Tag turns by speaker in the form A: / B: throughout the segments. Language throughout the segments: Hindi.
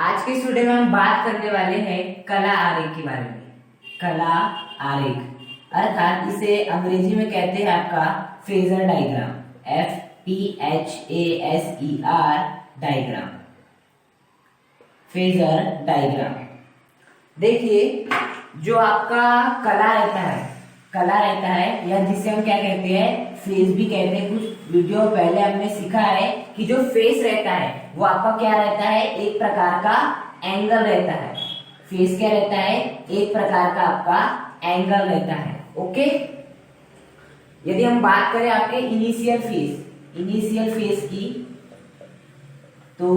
A: आज के इस वीडियो में हम बात करने वाले हैं कला आरेख के बारे में। कला आरेख अर्थात इसे अंग्रेजी में कहते हैं आपका phasor diagram, FPHASER diagram, phasor diagram. देखिए जो आपका कला रहता है या जिसे हम क्या कहते हैं, फेस भी कहते हैं। कुछ वीडियो पहले हमने सीखा है कि जो फेस रहता है वो आपका क्या रहता है, एक प्रकार का एंगल रहता है। फेस क्या रहता है, एक प्रकार का आपका एंगल रहता है। ओके, यदि हम बात करें आपके इनिशियल फेस की, तो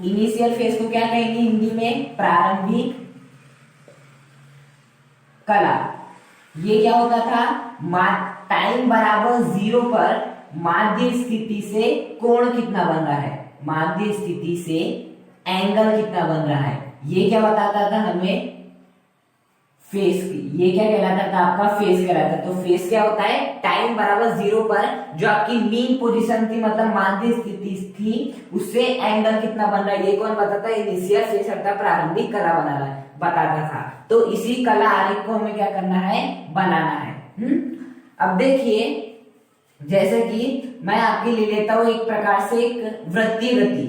A: इनिशियल फेस को क्या कहेंगे हिंदी में, प्रारंभिक कला। ये क्या होता था, टाइम बराबर 0 पर माध्य स्थिति से कोण कितना बन रहा है, माध्य स्थिति से एंगल कितना बन रहा है, ये क्या बताता था हमें, फेस की। ये क्या कहलाता था, आपका फेस कहलाता। तो फेस क्या होता है, टाइम बराबर 0 पर जो आपकी मीन पोजीशन थी, मतलब माध्य स्थिति थी, उससे एंगल कितना बन रहा है, ये कौन बताता है, इनिशियल फेस अर्थात प्रारंभिक कला बना रहा है, बताता था। तो इसी कला आरेख को हमें क्या करना है, बनाना है। अब देखिए, जैसे कि मैं आपके ले लेता हूं एक प्रकार से एक वृत्तीय गति।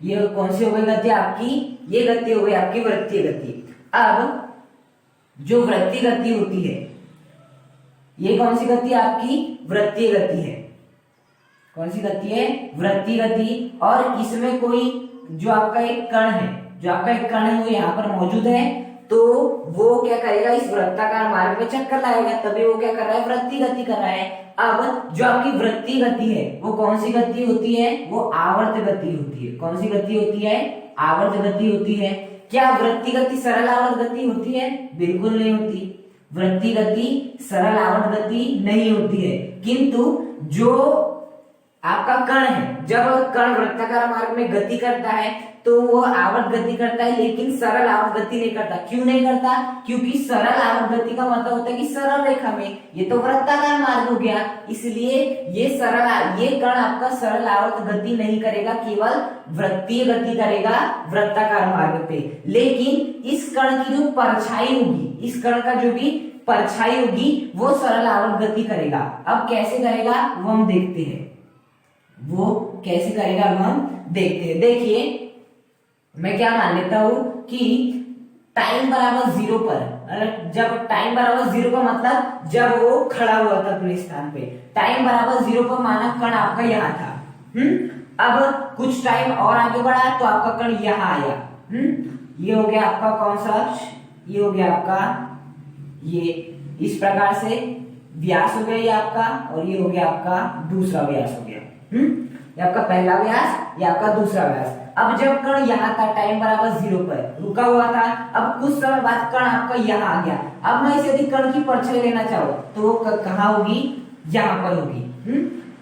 A: ये कौन सी हो गई गति आपकी, ये गति हो गई आपकी वृत्तीय गति। अब जो वृत्तीय गति होती है, ये कौन सी गति आपकी, वृत्तीय गति है। कौन सी गति है, वृत्तीय गति। और इसमें कोई जो आपका एक कण है वो यहाँ पर मौजूद है, तो वो क्या करेगा, इस वृत्ताकार मार्ग में चक्कर लगाएगा, तभी वो क्या कर रहा है, वृत्तीय गति कर रहा है। अब जो आपकी वृत्तीय गति है वो कौन सी गति होती है, वो आवर्त गति होती है। कौन सी गति होती है, आवर्त गति होती है। क्या वृत्तीय गति सरल आवर्त गति होती है, बिल्कुल नहीं होती। वृत्तीय गति सरल आवर्त गति नहीं होती है, किंतु जो आपका कण है, जब कण वृत्ताकार मार्ग में गति करता है तो वो आवर्त गति करता है, लेकिन सरल आवर्त गति नहीं करता। क्यों नहीं करता, क्योंकि सरल आवर्त गति का मतलब होता है कि सरल रेखा में, ये तो वृत्ताकार मार्ग हो गया, इसलिए ये कण आपका सरल आवर्त गति नहीं करेगा, केवल वृत्तीय गति करेगा वृत्ताकार मार्ग पे। लेकिन इस कण की जो परछाई होगी, इस कण का जो भी परछाई होगी वो सरल आवर्त गति करेगा। अब कैसे करेगा वो हम देखते हैं, देखिए मैं क्या मान लेता हूं कि टाइम बराबर 0 पर, जब टाइम बराबर 0 का मतलब जब वो खड़ा हुआ था अपने स्थान पे, टाइम बराबर 0 पर माना कण आपका यहाँ था। अब कुछ टाइम और आगे बढ़ा तो आपका कण यहाँ आया। ये हो गया आपका कौन सा, ये हो गया आपका, ये इस प्रकार से व्यास हो गया ये आपका, और ये हो गया आपका दूसरा व्यास हो गया। ये आपका पहला व्यास, ये आपका दूसरा व्यास। अब जब कण यहाँ था टाइम बराबर 0 पर रुका हुआ था, अब कुछ समय बाद कण आपका यहाँ आ गया। अब मैं इसे यदि कण की परछाई लेना चाहूँ तो वो कहाँ होगी, यहाँ पर होगी।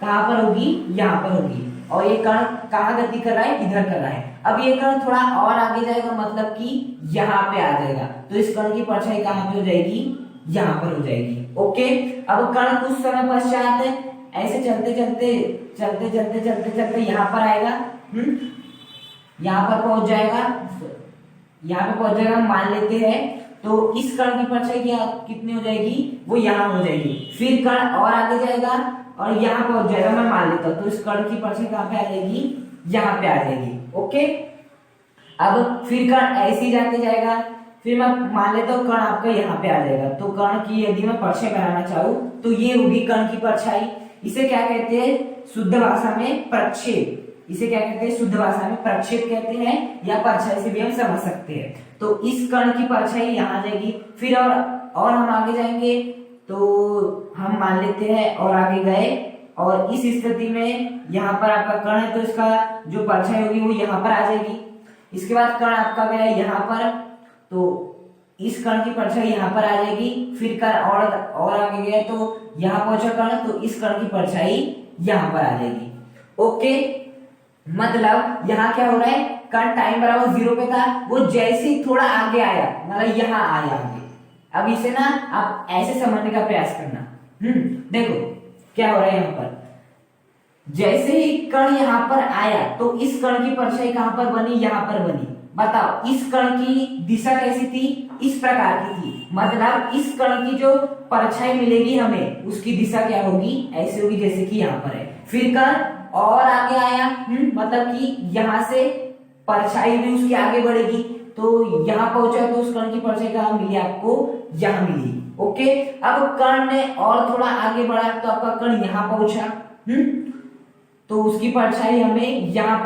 A: कहाँ पर होगी, यहाँ पर होगी। और ये कण कहाँ गति कर रहा है, इधर कर रहा है। अब ये कण थोड़ा और आगे जाएगा, मतलब कि यहाँ पे आ जाएगा, तो इस कण की परछाई कहाँ पे हो जाएगी, यहाँ पर हो जाएगी। ओके, अब कण कुछ समय पश्चात ऐसे चलते चलते यहाँ पर आएगा, यहाँ पर पहुंच जाएगा, मान लेते हैं। तो इस कण की परछाई कितनी हो जाएगी, वो यहाँ हो जाएगी। फिर कण और आगे जाएगा और यहाँ पहुंच जाएगा, मैं मान लेता हूँ। तो इस कण की परछाई कहाँ पे आ जाएगी, यहाँ पे आ जाएगी। ओके, अब फिर कण ऐसे ही जाते जाएगा, फिर मैं मान लेता हूँ कण आपका यहाँ पे आ जाएगा। तो कण की यदि मैं परछाई बनाना चाहूँ तो ये होगी कण की परछाई। इसे क्या कहते हैं, शुद्ध भाषा में प्रक्षेप। इसे क्या कहते हैं, शुद्ध भाषा में प्रक्षेप कहते हैं, या परछाई से भी हम समझ सकते हैं। तो इस कण की परछाई यहाँ जाएगी, फिर और हम आगे जाएंगे, तो हम मान लेते हैं और आगे गए, और इस स्थिति में यहाँ पर आपका कण है, तो इसका जो परछाई होगी वो यहाँ पर आ जाएगी। इसके बाद कण आपका गया यहाँ पर, तो इस कण की परछाई यहाँ पर आ जाएगी। फिर कण और आगे गया तो यहाँ पहुंचा कण, तो इस कण की परछाई यहाँ पर आ जाएगी। ओके, मतलब यहाँ क्या हो रहा है, कण टाइम बराबर 0 पे था, वो जैसे ही थोड़ा आगे आया, मतलब यहाँ आया आगे। अब इसे ना आप ऐसे समझने का प्रयास करना। देखो क्या हो रहा है, यहाँ पर जैसे ही कण यहाँ पर आया तो इस कण की परछाई कहां पर बनी, यहाँ पर बनी। बताओ इस कण की दिशा कैसी थी, इस प्रकार की थी। मतलब इस कण की जो परछाई मिलेगी हमें, उसकी दिशा क्या होगी, ऐसी होगी जैसे कि यहाँ पर है। फिर कण और आगे आया, मतलब कि यहाँ से परछाई भी उसकी आगे बढ़ेगी, तो यहाँ पहुंचा तो उस कण की परछाई कहाँ मिली आपको, यहाँ मिली। ओके, अब कण ने और थोड़ा आगे बढ़ा तो आपका कण यहाँ पहुंचा, तो उसकी परछाई हमें यहाँ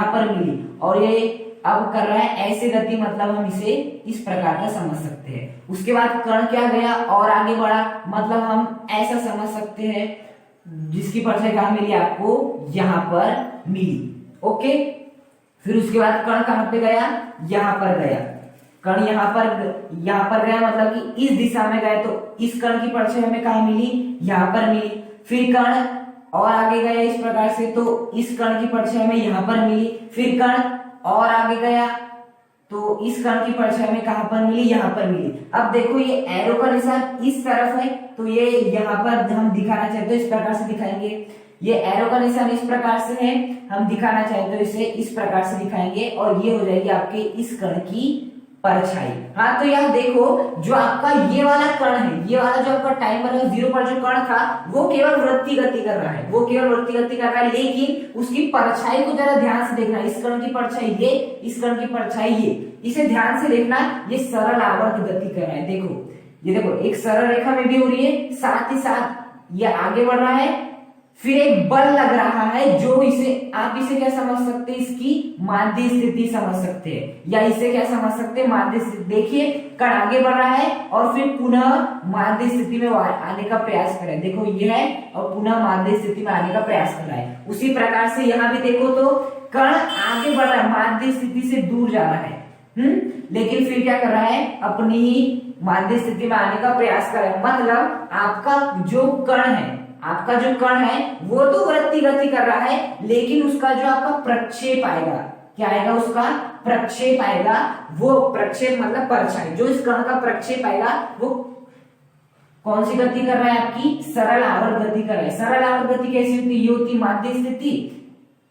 A: पर मिली, और ये अब कर रहा है ऐसे गति, मतलब हम इसे इस प्रकार का समझ सकते हैं। उसके बाद कण क्या गया और आगे बढ़ा, मतलब हम ऐसा समझ सकते हैं जिसकी परछाई कहाँ मिली आपको, यहाँ पर मिली। ओके, फिर उसके बाद कण कहाँ पे गया, यहाँ पर गया। कण यहाँ पर गया, मतलब कि इस दिशा में गए, तो इस कण की परछाई हमें कहाँ मिली, यहाँ पर मिली। फिर कण और आगे गया इस प्रकार से, तो इस कण की परछाई हमें यहाँ पर मिली। फिर कण और आगे गया तो इस कण की परछाई हमें कहां पर मिली, यहाँ पर मिली। अब देखो ये एरो का निशान इस तरफ है, तो ये यहाँ पर हम दिखाना चाहते हैं, इस प्रकार से दिखाएंगे। ये एरो का निशान इस प्रकार से है, हम दिखाना चाहते हैं इसे इस प्रकार से दिखाएंगे, और ये हो जाएगी आपके इस कण की परछाई। हाँ, तो यहाँ देखो जो आपका ये वाला कण है, ये वाला जो आपका टाइमर है 0 पर जो कण था, वो केवल वृत्तीय गति कर रहा है, लेकिन उसकी परछाई को जरा ध्यान से देखना। इस कण की परछाई ये, इस कण की परछाई ये, इसे ध्यान से देखना। ये सरल आवर्त गति कर रहा है। देखो ये देखो, एक सरल रेखा में भी हो रही है, साथ ही साथ ये आगे बढ़ रहा है। फिर एक बल लग रहा है, जो इसे आप इसे क्या समझ सकते हैं, इसकी माध्य स्थिति समझ सकते हैं, या इसे क्या समझ सकते हैं, माध्य स्थिति। देखिए कण आगे बढ़ रहा है और फिर पुनः माध्य स्थिति में आने का प्रयास कर रहा है। देखो ये है, और पुनः माध्य स्थिति में आने का प्रयास कर रहा है। उसी प्रकार से यहाँ भी देखो तो कण आगे बढ़ रहा है, माध्य स्थिति से दूर जा रहा है, लेकिन फिर क्या कर रहा है, अपनी ही माध्य स्थिति में आने का प्रयास कर रहा है। मतलब आपका जो कण है वो तो वृत्तीय गति कर रहा है, लेकिन उसका जो आपका प्रक्षेप आएगा, क्या आएगा, उसका प्रक्षेप आएगा। वो प्रक्षेप मतलब परछाई, जो इस कण का प्रक्षेप आएगा वो कौन सी गति कर रहा है, आपकी सरल आवर्त गति कर रहा है। सरल आवर्त गति कैसी होती है, ये होती माध्य स्थिति,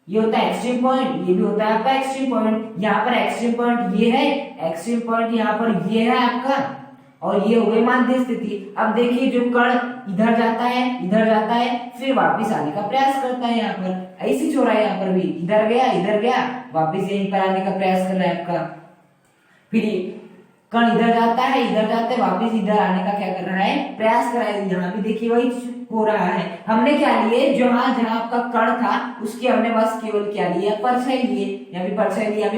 A: ये होता है एक्सट्रीम पॉइंट, ये भी होता है आपका एक्सट्रीम पॉइंट। यहाँ पर एक्सट्रीम पॉइंट ये है, एक्सट्रीम पॉइंट यहाँ पर ये है आपका, और ये हो गई माध्य स्थिति। अब देखिए जो कण इधर जाता है, फिर वापस आने का प्रयास करता है। यहाँ पर ऐसी छोड़ा है, यहाँ पर भी इधर गया, वापस यहीं पर आने का प्रयास कर रहा है आपका। फिर कण इधर जाता है, वापस इधर आने का क्या कर रहा है, प्रयास कर रहा है। यहाँ भी देखिए वही हो रहा है। हमने क्या लिए, जहां आपका कण था उसकी हमने बस केवल क्या लिया, परछाई लिए। यहाँ भी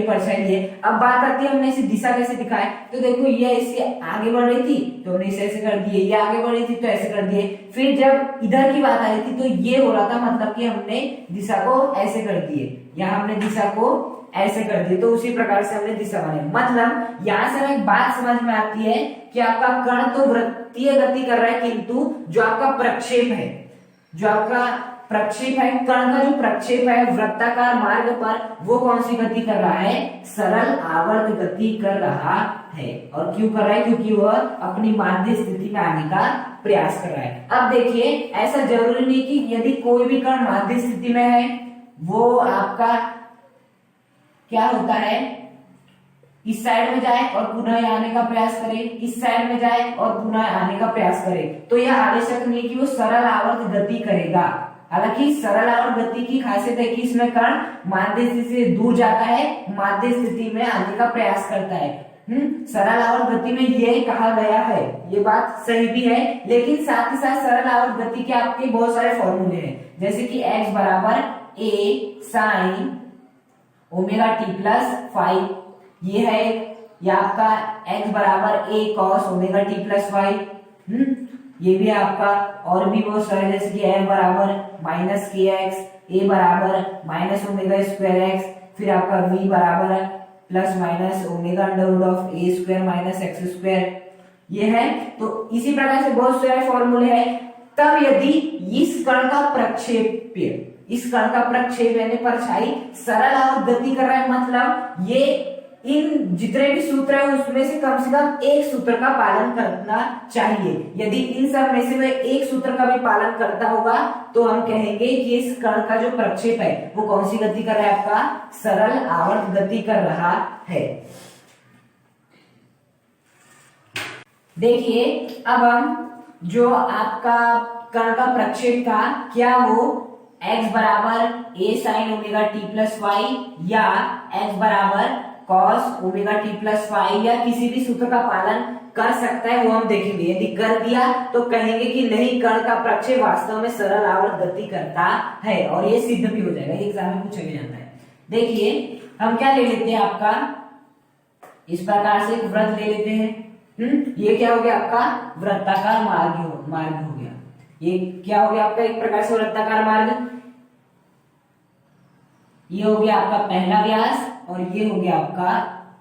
A: परछाई लिए, अब बात आती है हमने इसे दिशा कैसे दिखाए। तो देखो ये इससे आगे बढ़ रही थी तो हमने इसे ऐसे कर दिए, ये आगे बढ़ रही थी तो ऐसे कर दिए। फिर जब इधर की बात आ रही थी तो ये हो रहा था, मतलब कि हमने दिशा को ऐसे कर दिए, यहाँ हमने दिशा को ऐसे कर दिए, तो उसी प्रकार से हमने दिशा बनाई। मतलब यहाँ से हमें एक बात समझ में आती है कि आपका कण तो वृत्तीय गति कर रहा है, किंतु जो आपका प्रक्षेप है, कण का जो प्रक्षेप है वृत्ताकार मार्ग पर, वो कौन सी गति कर रहा है, सरल आवर्त गति कर रहा है। और क्यों कर रहा है, क्योंकि वह अपनी माध्य स्थिति में आने का प्रयास कर रहा है। अब देखिए ऐसा जरूरी नहीं कि यदि कोई भी कण माध्य स्थिति में है वो आपका क्या होता है, इस साइड में जाए और पुनः आने का प्रयास करे, इस साइड में जाए और पुनः आने का प्रयास करे, तो यह आवश्यक नहीं कि वो सरल आवर्त गति करेगा। हालांकि सरल आवर्त गति की खासियत है कि इसमें कण माध्य स्थिति से दूर जाता है, माध्य स्थिति में आने का प्रयास करता है। सरल आवर्त गति में ये कहा गया है, ये बात सही भी है, लेकिन साथ ही साथ सरल आवर्त गति के आपके बहुत सारे फॉर्मूले हैं, जैसे कि x बराबर a sin omega T plus 5, ये है, या आपका x बराबर a cos omega T plus 5, ये भी आपका, और भी बहुत सारे, जैसे कि m बराबर माइनस के एक्स, a बराबर माइनस ओमेगा स्क्वायर एक्स, फिर आपका v बराबर plus minus omega under root of a square minus x square, ये है। तो इसी प्रकार से बहुत सारे फॉर्मूले हैं। तब यदि इस कण का प्रक्षेप यानी परछाई सरल आवर्त गति कर रहा है, मतलब ये इन जितने भी सूत्र है उसमें से कम एक सूत्र का पालन करना चाहिए। यदि इन सब में से वह एक सूत्र का भी पालन करता होगा तो हम कहेंगे कि इस कण का जो प्रक्षेप है वो कौन सी गति कर रहा है, आपका सरल आवर्त गति कर रहा है। देखिए अब हम जो आपका कण का प्रक्षेप था क्या वो x बराबर a sin omega t plus y या x बराबर cos omega t plus y या किसी भी सूत्र का पालन कर सकता है वो हम देखेंगे। यदि कर दिया तो कहेंगे कि नहीं, कण का प्रक्षेप वास्तव में सरल आवर्त गति करता है और ये सिद्ध भी हो जाएगा, एग्जाम में पूछा भी जाता है। देखिए हम क्या ले लेते हैं, आपका इस प्रकार से एक वृत्त ले लेते हैं। ये क्या हो गया, आपका वृत्ताकार मार्ग हो गया। ये क्या हो गया आपका एक प्रकार से वृत्ताकार मार्ग। ये हो गया आपका पहला व्यास और ये हो गया आपका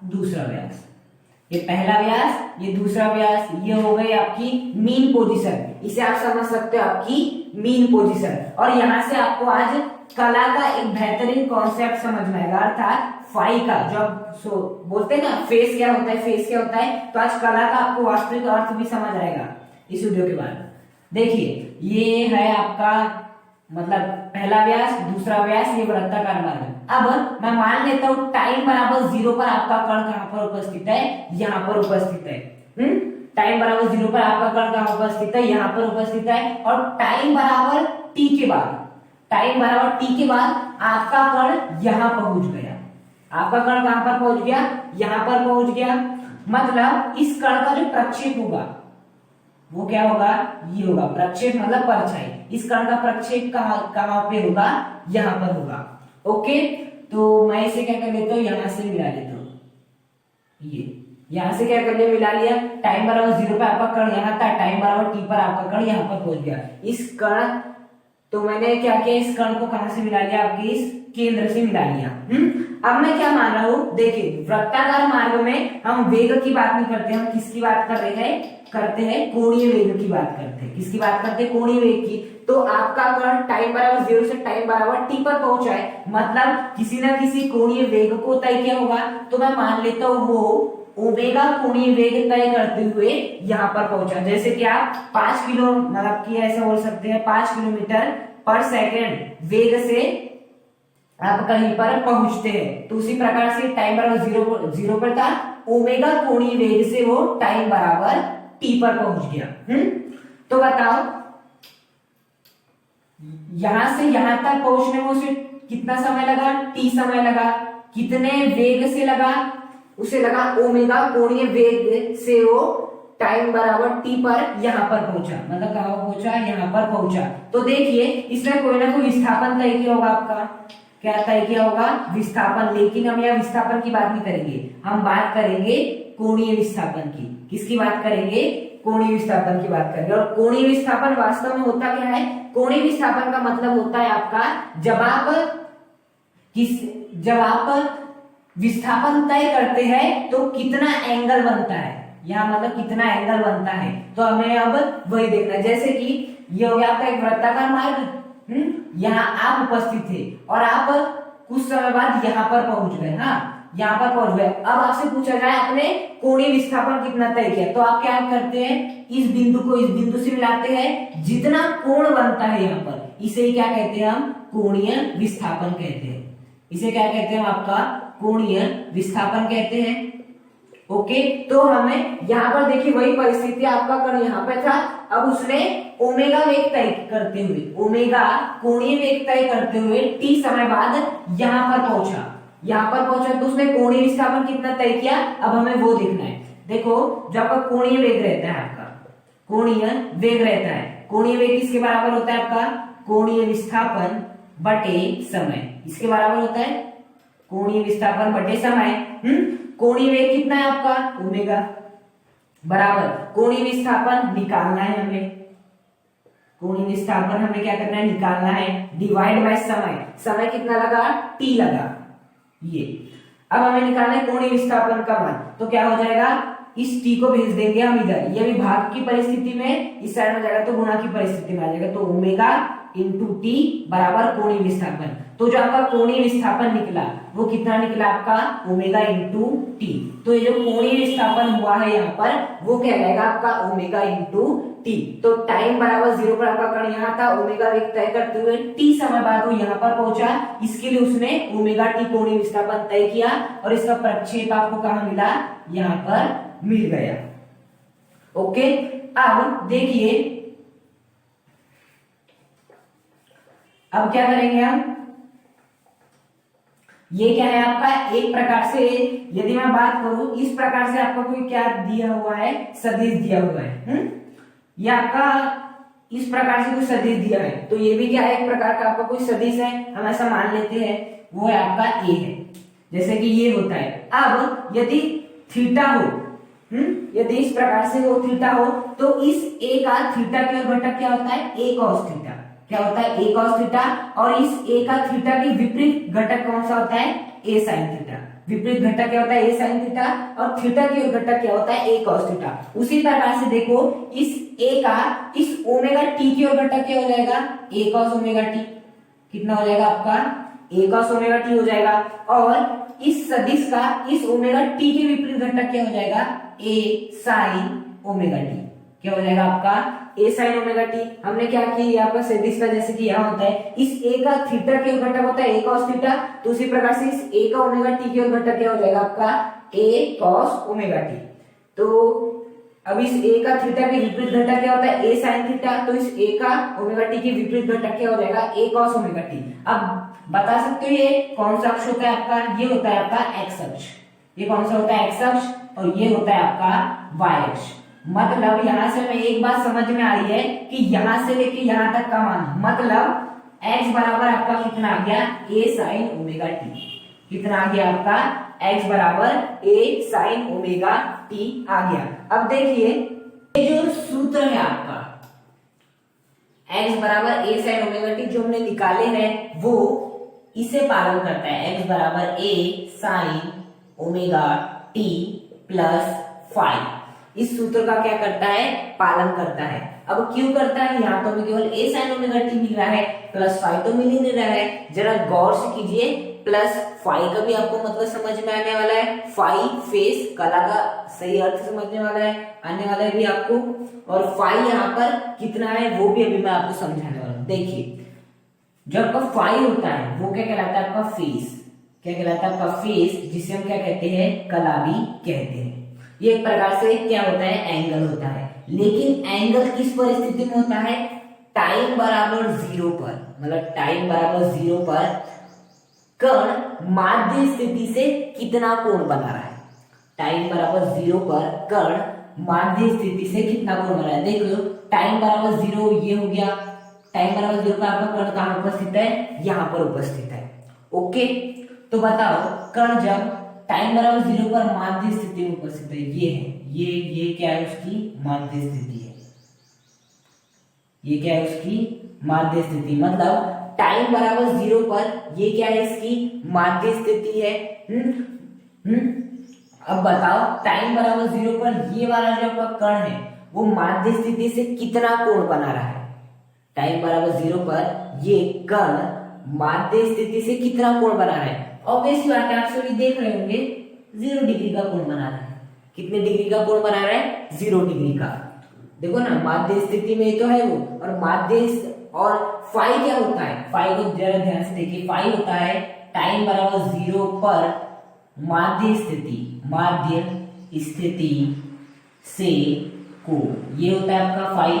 A: दूसरा व्यास। ये पहला व्यास, ये दूसरा व्यास, ये हो गई आपकी मीन पोजीशन। इसे आप समझ सकते हो आपकी मीन पोजीशन। और यहां से आपको आज कला का एक बेहतरीन कॉन्सेप्ट समझ में आएगा, अर्थात फाई का जो बोलते हैं ना फेस क्या होता है, फेस क्या होता है, तो आज कला का आपको वास्तविक अर्थ भी समझ आएगा इस वीडियो के बाद। देखिए ये है आपका मतलब पहला व्यास, दूसरा व्यास, ये वृत्ताकार मार्ग। अब मैं मान लेता हूं टाइम बराबर 0 पर आपका कण कहां पर उपस्थित है, यहां पर उपस्थित है। टाइम बराबर 0 पर आपका कण कहां उपस्थित है, यहां पर उपस्थित है। और टाइम बराबर t के बाद, टाइम बराबर t के बाद आपका कण यहां पहुंच गया। आपका कण कहां पर पहुंच गया, यहां पर पहुंच गया। मतलब इस कण का जो प्रक्षेप होगा वो क्या होगा, ये होगा प्रक्षेप मतलब परछाई। इस कण का प्रक्षेप कहां पे होगा, यहां पर होगा। ओके, तो मैं इसे क्या कर लेता हूं, यहां से मिला लेता हूं। ये यहां से क्या कर लिया, मिला लिया। टाइम बराबर 0 पे आपका कण यहां था, टाइम बराबर t पर आपका कण यहां पर पहुंच गया। इस कण तो मैंने क्या किया, इस कण को कहां से मिला लिया, आपके इस केंद्र से मिला लिया। अब मैं क्या मान रहा हूं, देखिए वृत्ताकार मार्ग में हम वेग की बात नहीं करते, हम किसकी बात कर रहे हैं, करते हैं कोणीय वेग की बात करते हैं। किसकी बात करते हैं, कोणीय वेग की। तो आपका कण टाइम बराबर 0 से टाइम बराबर t पर पहुंचा है, मतलब किसी ना किसी कोणीय वेग को तय किया होगा। तो मैं मान लेता हूं वो ओमेगा कोणीय वेग तय करते हुए यहां पर पहुंचा। जैसे कि आप 5 किलो मतलब कि ऐसा बोल सकते हैं 5 किलोमीटर पर सेकंड वेग से आप कहीं पर पहुंचते हैं। तो उसी प्रकार से टाइम बराबर 0 पर था, ओमेगा कोणीय वेग से वो टाइम बराबर t पर पहुंच गया। तो बताओ यहां से यहां तक पहुंचने में उसे कितना समय लगा, t समय लगा। कितने वेग से लगा, उसे लगा ओमेगा कोणीय वेग से वो टाइम बराबर t पर यहां पर पहुंचा। मतलब कहां पहुंचा, यहां पर पहुंचा। तो देखिए इसमें कोई ना कोई विस्थापन तय किया होगा, आपका क्या तय किया होगा, विस्थापन। लेकिन हम यहाँ विस्थापन की बात नहीं करेंगे, हम बात करेंगे कोणीय विस्थापन की। किसकी बात करेंगे, कोणीय विस्थापन की बात करेंगे। और कोणीय विस्थापन वास्तव में होता क्या है, कोणीय विस्थापन का मतलब होता है आपका जब आप विस्थापन तय करते हैं तो कितना एंगल बनता है, यहाँ मतलब कितना एंगल बनता है। तो हमें अब वही देखना है। जैसे कि ये हो गया आपका एक वृत्ताकार मार्ग, यहाँ आप उपस्थित थे और आप कुछ समय बाद यहाँ पर पहुंच गए। हाँ, यहाँ पर पहुंच गए। अब आपसे पूछा जाए आपने कोणीय विस्थापन कितना तय किया, तो आप क्या करते हैं, इस बिंदु को इस बिंदु से मिलाते हैं। जितना कोण बनता है यहाँ पर, इसे क्या कहते हैं हम, कोणीय विस्थापन कहते हैं। इसे क्या कहते हैं, आपका कोणीय विस्थापन कहते हैं। ओके, तो हमें यहाँ पर देखिए वही परिस्थिति, आपका कण यहाँ पे था। अब उसने ओमेगा वेग तय करते हुए, ओमेगा कोणीय वेग तय करते हुए t समय बाद यहाँ पर पहुंचा। यहाँ पर पहुंचा तो उसने कोणीय विस्थापन कितना तय किया, अब हमें वो देखना है। देखो जब आपका कोणीय वेग रहता है, आपका कोणीय वेग रहता है, कोणीय वेग किसके बराबर होता है, आपका कोणीय विस्थापन बटे समय। इसके बराबर होता है कोणीय विस्थापन बटे समय। कोणीय वेग कितना है आपका, ओमेगा बराबर कोणीय विस्थापन निकालना है हमें। कोणीय विस्थापन हमें क्या करना है, निकालना है, डिवाइड बाय समय। समय कितना लगा, t लगा। ये अब हमें निकालना है कोणीय विस्थापन का मान। तो क्या हो जाएगा, इस t को भेज देंगे हम इधर, ये भी भाग की परिस्थिति में इस साइड में जाएगा तो गुणा की परिस्थिति में आ जाएगा। तो ओमेगा इंटू टी बराबर कोणीय विस्थापन। तो जो आपका कोणीय विस्थापन निकला वो कितना निकला आपका ओमेगा इंटू टी। तो ये जो कोणीय विस्थापन हुआ है यहाँ पर वो क्या रहेगा आपका ओमेगा इंटू टी। तो टाइम बराबर 0 पर आपका कण यहाँ था, ओमेगा वेग तय करते हुए टी समय बाद वो यहाँ पर पहुंचा, इसके लिए उसने ओमेगा टी कोणीय विस्थापन तय किया और इसका प्रक्षेप आपको कहाँ मिला, यहाँ पर मिल गया। ओके, अब देखिए अब क्या करेंगे हम, ये क्या है आपका एक प्रकार से, यदि मैं बात करूं इस प्रकार से आपका कोई क्या दिया हुआ है, सदिश दिया हुआ है। ये आपका इस प्रकार से कोई सदिश दिया है, तो ये भी क्या है एक प्रकार का आपका कोई सदिश है, हम ऐसा मान लेते हैं, वो है आपका ए है, जैसे कि ये होता है। अब यदि थीटा हो, यदि इस प्रकार से वो थीटा हो, तो इस ए का थीटा की ओर घटक क्या होता है, ए कॉस थीटा। क्या होता है, ए कॉस थीटा। और इस ए का थीटा के विपरीत घटक कौन सा होता है, ए साइन थीटा। विपरीत घटक क्या होता है, ए साइन थीटा, और थीटा की ओर घटक क्या होता है, ए कॉस थीटा। उसी प्रकार से देखो इस ए का इस ओमेगा टी की ओर घटक क्या हो जाएगा, ए कॉस ओमेगा टी। कितना हो जाएगा आपका, ए कॉस ओमेगा टी हो जाएगा। और इस सदिश का इस ओमेगा टी के विपरीत घटक क्या हो जाएगा, ए साइन ओमेगा टी। क्या हो जाएगा आपका, ए साइन ओमेगा टी। हमने क्या किया यहाँ पर सदिश का, जैसे कि यहाँ होता है इस ए का थीटा के घटक होता है ए कॉस थीटा, तो उसी प्रकार से इस ए का ओमेगा टी के घटक क्या हो जाएगा आपका, ए कॉस ओमेगा टी। तो अब इस ए का थीटा के विपरीत घटक क्या होता है, ए साइन थीटा, तो इस ए का ओमेगा टी के विपरीत घटक क्या हो जाएगा, ए कॉस ओमेगा टी। अब बता सकते हो ये कौन सा अक्ष होता है आपका, ये होता है आपका एक्स अक्ष। ये कौन सा होता है, एक्स अक्ष, और ये होता है आपका वाई अक्ष। मतलब यहां से हमें एक बात समझ में आ रही है कि यहां से लेके यहां तक का मान, मतलब x बराबर आपका कितना आ गया, a साइन ओमेगा टी। कितना आ गया आपका, x बराबर a साइन ओमेगा टी आ गया। अब देखिए ये जो सूत्र है आपका x बराबर a साइन ओमेगा टी जो हमने निकाले हैं वो इसे पालन करता है। x बराबर a sine omega T plus five, इस सूत्र का क्या करता है, पालन करता है। अब क्यों करता है, यहाँ तो हमें केवल a sin ओमेगा टी मिल रहा है, प्लस फाइव तो मिल ही नहीं रहा है। जरा गौर से कीजिए, प्लस फाइव का भी आपको मतलब समझ में आने वाला है, फाइव फेस कला का सही अर्थ समझने वाला है, आने वाला है भी आपको। और फाइव यहाँ पर कितना है वो भी अभी मैं आपको समझाने वाला हूँ। देखिए जो आपका फाइव होता है वो क्या कहलाता है, आपका फेस। क्या कहलाता है, आपका फेस, जिसे हम क्या कहते हैं, कला भी कहते हैं। ये एक प्रकार से क्या होता है, एंगल होता है। लेकिन एंगल किस परिस्थिति में होता है, टाइम बराबर 0 पर, मतलब टाइम बराबर 0 पर कण माध्य स्थिति से कितना कोण बना रहा है। टाइम बराबर 0 पर कण माध्य स्थिति से कितना कोण बना रहा है। देखो टाइम बराबर 0 ये हो गया, टाइम बराबर 0 पर आपका कण कहाँ उपस्थित है, यहाँ पर उपस्थित है। ओके, तो बताओ कण जब टाइम बराबर 0 पर माध्य स्थिति में उपस्थित है, ये है, ये क्या है, उसकी माध्य स्थिति है। ये क्या है, उसकी माध्य स्थिति, मतलब टाइम बराबर 0 पर ये क्या है, इसकी माध्य स्थिति है। अब बताओ टाइम बराबर 0 पर ये वाला जो आपका कण है वो माध्य स्थिति से कितना कोण बना रहा है। टाइम बराबर 0 पर ये कण माध्य स्थिति से कितना कोण बना रहा है। ऑब्वियसली बात है, आप सभी देख रहे होंगे 0 डिग्री का कोण बना रहा है। कितने डिग्री का कोण बना रहा है, 0 डिग्री का। देखो ना माध्य स्थिति में तो है वो, और माध्य और फाई क्या होता है, फाई को जरा ध्यान से देखिए, फाई होता है टाइम बराबर 0 पर माध्य स्थिति से कोण, ये होता है आपका फाई।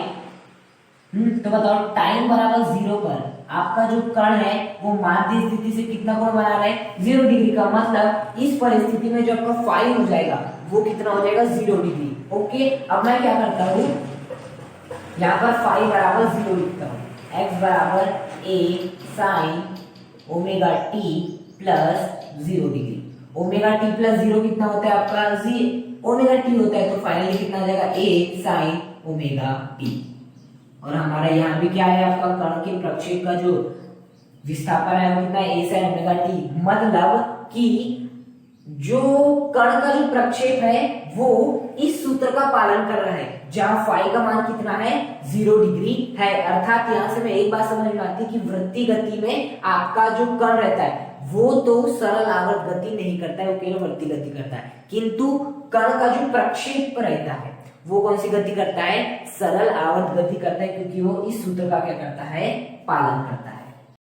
A: तो बताओ टाइम बराबर 0 पर आपका जो कण है वो माध्य स्थिति से कितना कोण बना रहा है, 0 डिग्री का। मतलब इस परिस्थिति में जो आपका फाई हो जाएगा वो कितना हो जाएगा, 0 डिग्री। ओके, अब मैं क्या करता हूँ, यहाँ पर फाई बराबर 0 लिखता हूँ, एक्स बराबर a sine omega T plus 0 degree. Omega T plus 0 कितना होता है आपका, ओमेगा टी होता है, तो फाइनली कितना हो जाएगा, a साइन ओमेगा टी। और हमारा यहाँ भी क्या है, आपका कण के प्रक्षेप का जो विस्थापन है वो कितना है, a साइन ओमेगा टी। मतलब कि जो कण का जो प्रक्षेप है वो इस सूत्र का पालन कर रहा है, जहां फाई का मान कितना है 0 डिग्री है। अर्थात यहां से मैं एक बात समझ में आती है कि वृत्तीय गति में आपका जो कण रहता है वो तो सरल आवर्त गति नहीं करता है, वो केवल वृत्तीय गति करता है, किंतु कण का जो प्रक्षेप रहता है वो कौन सी गति करता है, सरल आवर्त गति करता है, क्योंकि वो इस सूत्र का क्या करता है, पालन करता है।